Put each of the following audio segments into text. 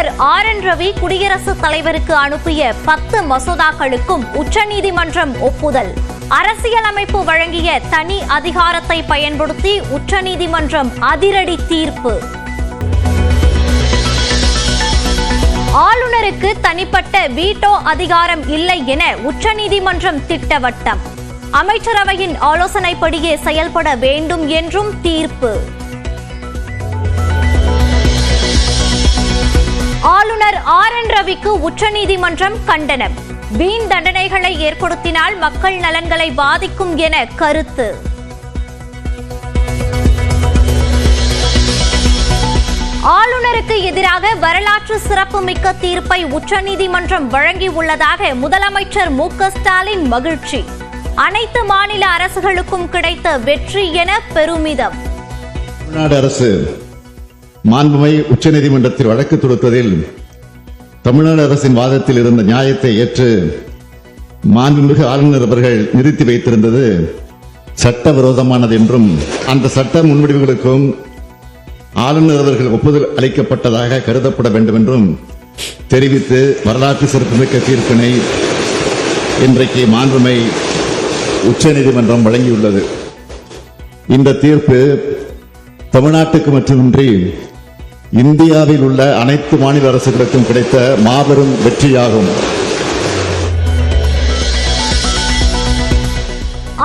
ஆளுநர் ஆர்.என். ரவி குடியரசுத் தலைவருக்கு அனுப்பிய 10 மசோதாக்களுக்கும் உச்சநீதிமன்றம் ஒப்புதல். அரசியலமைப்பு வழங்கிய தனி அதிகாரத்தை பயன்படுத்தி உச்சநீதிமன்றம் அதிரடி தீர்ப்பு. ஆளுநருக்கு தனிப்பட்ட வீட்டோ அதிகாரம் இல்லை என உச்சநீதிமன்றம் திட்டவட்டம். அமைச்சரவையின் ஆலோசனைப்படியே செயல்பட வேண்டும் என்றும் தீர்ப்பு. ஆளுநர் ஆர்.என். ரவிக்கு உச்சநீதிமன்றம் கண்டனம். வீண் தண்டனைகளை ஏற்படுத்தினால் மக்கள் நலன்களை பாதிக்கும் என கருத்து. ஆளுநருக்கு எதிராக வரலாற்று சிறப்புமிக்க தீர்ப்பை உச்சநீதிமன்றம் வழங்கியுள்ளதாக முதலமைச்சர் மு.க.ஸ்டாலின் மகிழ்ச்சி. அனைத்து மாநில அரசுகளுக்கும் கிடைத்த வெற்றி என பெருமிதம். தமிழ்நாடு அரசு மாண்புமை உச்சநீதிமன்றத்தில் வழக்கு தொடுத்ததில் தமிழ்நாடு அரசின் வாதத்தில் இருந்த நியாயத்தை ஏற்று மாண்புமிகு ஆளுநர் அவர்கள் நிறுத்தி வைத்திருந்தது சட்டவிரோதமானது என்றும் அந்த சட்ட முன்வடிவுகளுக்கும் ஆளுநர் அவர்கள் ஒப்புதல் அளிக்கப்பட்டதாக கருதப்பட வேண்டும் என்றும் தெரிவித்து வரலாற்று சிறப்புமிக்க தீர்ப்பினை இன்றைக்கு மாண்புமை உச்சநீதிமன்றம் வழங்கியுள்ளது. இந்த தீர்ப்பு தமிழ்நாட்டுக்கு மட்டுமின்றி இந்தியாவில் உள்ள அனைத்து மாநில அரசுகளுக்கும் கிடைத்த மாபெரும் வெற்றியாகும்.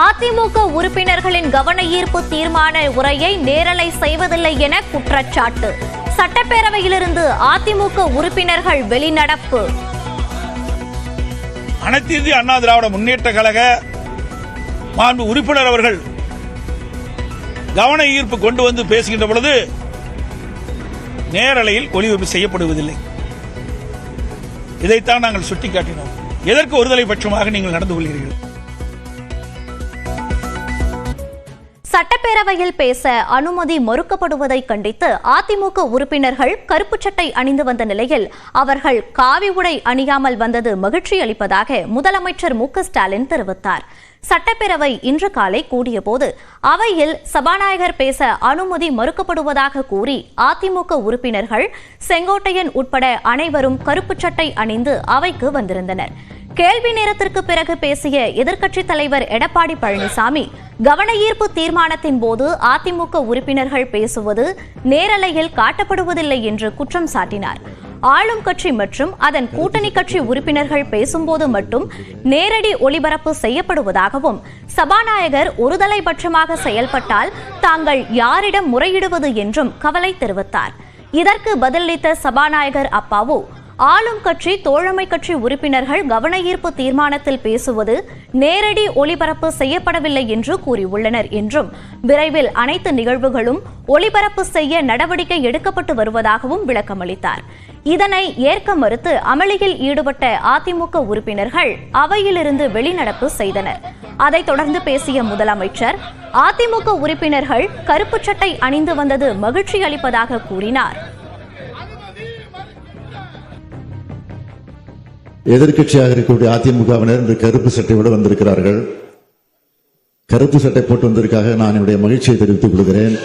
அதிமுக உறுப்பினர்களின் கவன ஈர்ப்பு தீர்மான உரையை நேரலை செய்வதில்லை என குற்றச்சாட்டு. சட்டப்பேரவையிலிருந்து அதிமுக உறுப்பினர்கள் வெளிநடப்பு. அனைத்து இந்திய அண்ணா திராவிட முன்னேற்ற கழக மாண்பு உறுப்பினர் அவர்கள் கவன ஈர்ப்பு கொண்டு வந்து பேசுகின்ற பொழுது நேரலையில் ஒளிபரப்பு செய்யப்படுவதில்லை. இதைத்தான் நாங்கள் சுட்டிக்காட்டினோம். எதற்கு ஒருதலை பட்சமாக நீங்கள் நடந்து கொள்கிறீர்கள்? சட்டப்பேரவையில் பேச அனுமதி மறுக்கப்படுவதை கண்டித்து அதிமுக உறுப்பினர்கள் கருப்பு சட்டை அணிந்து வந்த நிலையில் அவர்கள் காவி உடை அணியாமல் வந்தது மகிழ்ச்சி அளிப்பதாக முதலமைச்சர் மு.க.ஸ்டாலின் தெரிவித்தார். சட்டப்பேரவை இன்று காலை கூடியபோது அவையில் சபாநாயகர் பேச அனுமதி மறுக்கப்படுவதாக கூறி அதிமுக உறுப்பினர்கள் செங்கோட்டையன் உட்பட அனைவரும் கருப்பு சட்டை அணிந்து அவைக்கு வந்திருந்தனர். கேள்வி நேரத்திற்கு பிறகு பேசிய எதிர்க்கட்சித் தலைவர் எடப்பாடி பழனிசாமி கவன ஈர்ப்பு தீர்மானத்தின் போது அதிமுக உறுப்பினர்கள் பேசுவது நேரலையில் காட்டப்படுவதில்லை என்று குற்றம் சாட்டினார். ஆளும் கட்சி மற்றும் அதன் கூட்டணி கட்சி உறுப்பினர்கள் பேசும்போது மட்டும் நேரடி ஒளிபரப்பு செய்யப்படுவதாகவும் சபாநாயகர் ஒருதலை பட்சமாக செயல்பட்டால் தாங்கள் யாரிடம் முறையிடுவது என்றும் கவலை தெரிவித்தார். இதற்கு பதிலளித்த சபாநாயகர் அப்பாவு ஆளும் கட்சி தோழமை கட்சி உறுப்பினர்கள் கவன ஈர்ப்பு தீர்மானத்தில் பேசுவது நேரடி ஒளிபரப்பு செய்யப்படவில்லை என்று கூறியுள்ளனர் என்றும் விரைவில் அனைத்து நிகழ்வுகளும் ஒளிபரப்பு செய்ய நடவடிக்கை எடுக்கப்பட்டு வருவதாகவும் விளக்கமளித்தார். இதனை ஏற்க மறுத்து அமளியில் ஈடுபட்ட அதிமுக உறுப்பினர்கள் அவையிலிருந்து வெளிநடப்பு செய்தனர். அதைத் தொடர்ந்து பேசிய முதலமைச்சர் அதிமுக உறுப்பினர்கள் கருப்பு சட்டை அணிந்து வந்தது மகிழ்ச்சி அளிப்பதாக கூறினார். எதிர்க்கட்சியாக இருக்கக்கூடிய அதிமுகவினர் இந்த கருப்பு சட்டையோடு வந்திருக்கிறார்கள். கருப்பு சட்டை போட்டு வந்ததற்காக நான் என்னுடைய மகிழ்ச்சியை தெரிவித்துக் கொள்கிறேன்.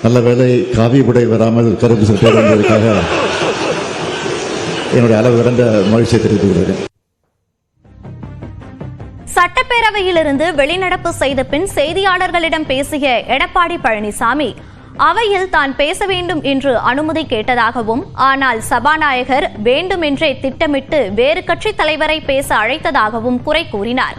நல்ல வேளை காவி உடை வராமல் கருப்பு சட்டை வந்ததற்காக என்னுடைய அளவு கடந்த மகிழ்ச்சியை தெரிவித்துக் கொள்கிறேன். சட்டப்பேரவையிலிருந்து வெளிநடப்பு செய்த பின் செய்தியாளர்களிடம் பேசிய எடப்பாடி பழனிசாமி அவையில் தான் பேச வேண்டும் என்று அனுமதி கேட்டதாகவும் ஆனால் சபாநாயகர் வேண்டுமென்றே திட்டமிட்டு வேறு கட்சி தலைவரை பேச அழைத்ததாகவும் குறை கூறினார்.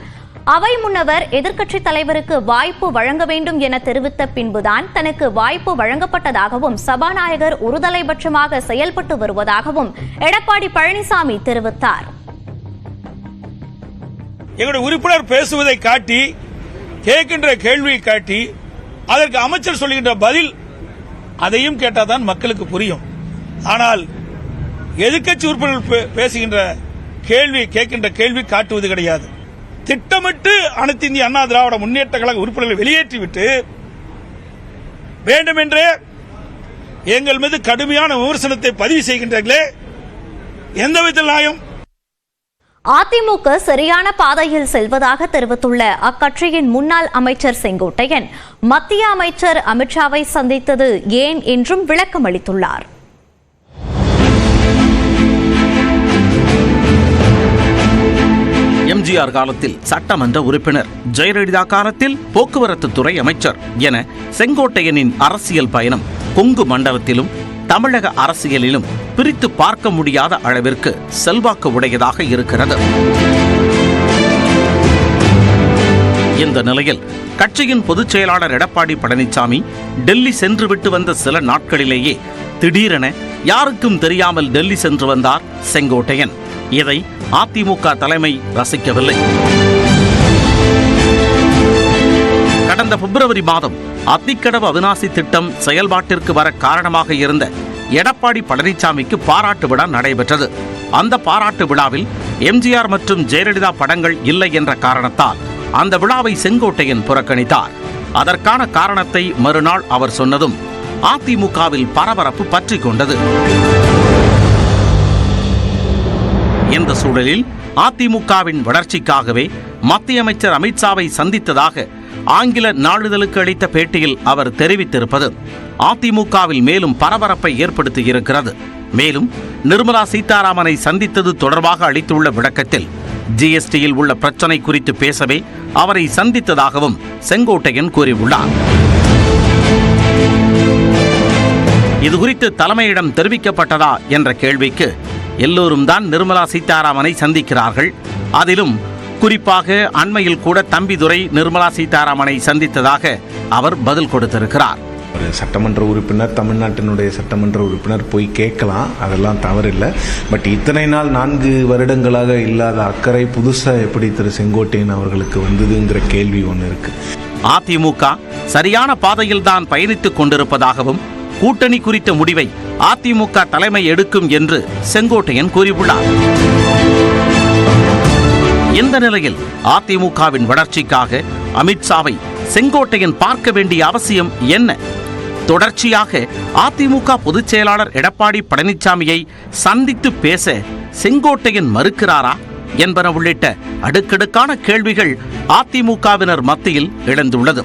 அவை முன்னவர் எதிர்க்கட்சித் தலைவருக்கு வாய்ப்பு வழங்க வேண்டும் என தெரிவித்த பின்புதான் தனக்கு வாய்ப்பு வழங்கப்பட்டதாகவும் சபாநாயகர் ஒருதலைபட்சமாக செயல்பட்டு வருவதாகவும் எடப்பாடி பழனிசாமி தெரிவித்தார். எங்களுடைய உறுப்பினர் பேசுவதை காட்டி கேட்கின்ற கேள்வியை காட்டி அதற்கு அமைச்சர் சொல்லுகின்ற பதில் அதையும் கேட்டாதான் மக்களுக்கு புரியும். ஆனால் எதிர்க்கட்சி உறுப்பினர்கள் பேசுகின்ற கேள்வி கேட்கின்ற கேள்வி காட்டுவது கிடையாது. திட்டமிட்டு அனைத்து இந்திய அண்ணா திராவிட முன்னேற்ற கழக உறுப்பினர்களை வெளியேற்றிவிட்டு வேண்டுமென்றே எங்கள் மீது கடுமையான விமர்சனத்தை பதிவு செய்கின்றீர்களே, எந்த விதத்தில் நியாயம்? அதிமுக சரியான பாதையில் செல்வதாக தெரிவித்துள்ள அக்கட்சியின் முன்னாள் அமைச்சர் செங்கோட்டையன் மத்திய அமைச்சர் அமித்ஷாவை சந்தித்தது ஏன் என்றும் விளக்கம் அளித்துள்ளார். எம்ஜிஆர் காலத்தில் சட்டமன்ற உறுப்பினர், ஜெயலலிதா காலத்தில் போக்குவரத்து துறை அமைச்சர் என செங்கோட்டையனின் அரசியல் பயணம் கொங்கு மண்டலத்திலும் தமிழக அரசியலிலும் பிரித்து பார்க்க முடியாத அளவிற்கு செல்வாக்கு உடையதாக இருக்கிறது. இந்த நிலையில் கட்சியின் பொதுச் செயலாளர் எடப்பாடி பழனிசாமி டெல்லி சென்றுவிட்டு வந்த சில நாட்களிலேயே திடீரென யாருக்கும் தெரியாமல் டெல்லி சென்று வந்தார் செங்கோட்டையன். இதை அதிமுக தலைமை ரசிக்கவில்லை. கடந்த பிப்ரவரி மாதம் அத்திக்கடவு அவிநாசி திட்டம் செயல்பாட்டிற்கு வர காரணமாக இருந்த எடப்பாடி பழனிசாமிக்கு பாராட்டு விழா நடைபெற்றது. அந்த பாராட்டு விழாவில் எம்ஜிஆர் மற்றும் ஜெயலலிதா படங்கள் இல்லை என்ற காரணத்தால் அந்த விழாவை செங்கோட்டையன் புறக்கணித்தார். அதற்கான காரணத்தை மறுநாள் அவர் சொன்னதும் அதிமுகவில் பரபரப்பு பற்றிக் கொண்டது. இந்த சூழலில் அதிமுகவின் வளர்ச்சிக்காகவே மத்திய அமைச்சர் அமித்ஷாவை சந்தித்ததாக ஆங்கில நாளிதழுக்கு அளித்த பேட்டியில் அவர் தெரிவித்திருப்பது அதிமுகவில் மேலும் பரபரப்பை ஏற்படுத்தியிருக்கிறது. மேலும் நிர்மலா சீதாராமனை சந்தித்தது தொடர்பாக அளித்துள்ள விளக்கத்தில் ஜிஎஸ்டியில் உள்ள பிரச்சனை குறித்து பேசவே அவரை சந்தித்ததாகவும் செங்கோட்டையன் கூறியுள்ளார். இதுகுறித்து தலைமையிடம் தெரிவிக்கப்பட்டதா என்ற கேள்விக்கு எல்லோரும் தான் நிர்மலா சீதாராமனை சந்திக்கிறார்கள், அதிலும் குறிப்பாக அண்மையில் கூட தம்பிதுரை நிர்மலா சீதாராமனை சந்தித்ததாக அவர் பதில் கொடுத்திருக்கிறார். ஒரு சட்டமன்ற உறுப்பினர், தமிழ்நாட்டினுடைய சட்டமன்ற உறுப்பினர் போய் கேட்கலாம், அதெல்லாம் தவறில்லை. பட் இத்தனை நாள் 4 வருடங்களாக இல்லாத அக்கறை புதுசாக எப்படி திரு செங்கோட்டையன் அவர்களுக்கு வந்ததுங்கிற கேள்வி ஒன்று இருக்கு. அதிமுக சரியான பாதையில் தான் பயணித்துக் கொண்டிருப்பதாகவும் கூட்டணி குறித்த முடிவை அதிமுக தலைமை எடுக்கும் என்று செங்கோட்டையன் கூறியுள்ளார். இந்த நிலையில் அதிமுகவின் வளர்ச்சிக்காக அமித்ஷாவை செங்கோட்டையன் பார்க்க வேண்டிய அவசியம் என்ன? தொடர்ச்சியாக அதிமுக பொதுச் செயலாளர் எடப்பாடி பழனிசாமியை சந்தித்து பேச செங்கோட்டையன் மறுக்கிறாரா என்பன உள்ளிட்ட அடுக்கடுக்கான கேள்விகள் அதிமுகவினர் மத்தியில் எழுந்துள்ளது.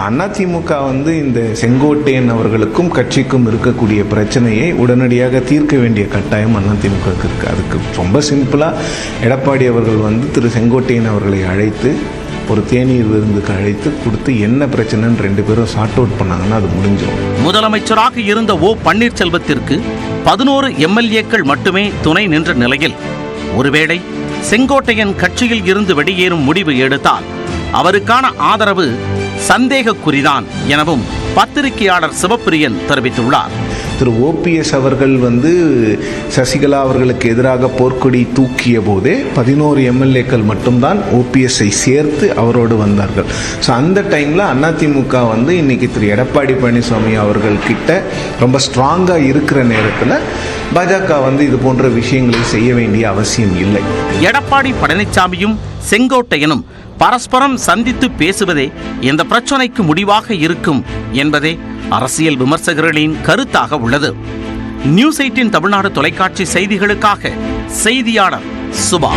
அதிமுக இந்த செங்கோட்டையன் அவர்களுக்கும் கட்சிக்கும் இருக்கக்கூடிய பிரச்சனையை உடனடியாக தீர்க்க வேண்டிய கட்டாயம் அதிமுக இருக்கு. அதுக்கு ரொம்ப சிம்பிளா எடப்பாடி அவர்கள் திரு செங்கோட்டையன் அவர்களை அழைத்து ஒரு தேநீர் விருந்துக்கு அழைத்து கொடுத்து என்ன பிரச்சனைன்னு 2 பேரும் சார்ட் அவுட் பண்ணாங்கன்னா அது முடிஞ்சிடும். முதலமைச்சராக இருந்த ஓ பன்னீர்செல்வத்திற்கு 11 எம்எல்ஏக்கள் மட்டுமே துணை நின்ற நிலையில் ஒருவேளை செங்கோட்டையன் கட்சியில் இருந்து வெளியேறும் முடிவு எடுத்தால் அவருக்கான ஆதரவு சந்தேகக்குறிதான் எனவும் பத்திரிகையாளர் சிவப்பிரியன் தெரிவித்துள்ளார். திரு ஓபிஎஸ் அவர்கள் சசிகலா அவர்களுக்கு எதிராக போர்க்கொடி தூக்கிய போதே 11 எம்எல்ஏக்கள் மட்டும்தான் ஓபிஎஸ்ஐ சேர்த்து அவரோடு வந்தார்கள். ஸோ அந்த டைமில் அதிமுக இன்னைக்கு திரு எடப்பாடி பழனிசாமி அவர்கள் கிட்ட ரொம்ப ஸ்ட்ராங்காக இருக்கிற நேரத்தில் பாஜக இது போன்ற விஷயங்களை செய்ய வேண்டிய அவசியம் இல்லை. எடப்பாடி பழனிசாமியும் செங்கோட்டையனும் பரஸ்பரம் சந்தித்து பேசுவதே இந்த பிரச்சனைக்கு முடிவாக இருக்கும் என்பதே அரசியல் விமர்சகர்களின் கருத்தாக உள்ளது. நியூஸ் 18 தமிழ்நாடு தொலைக்காட்சி செய்திகளுக்காக செய்தியாளர் சுபா.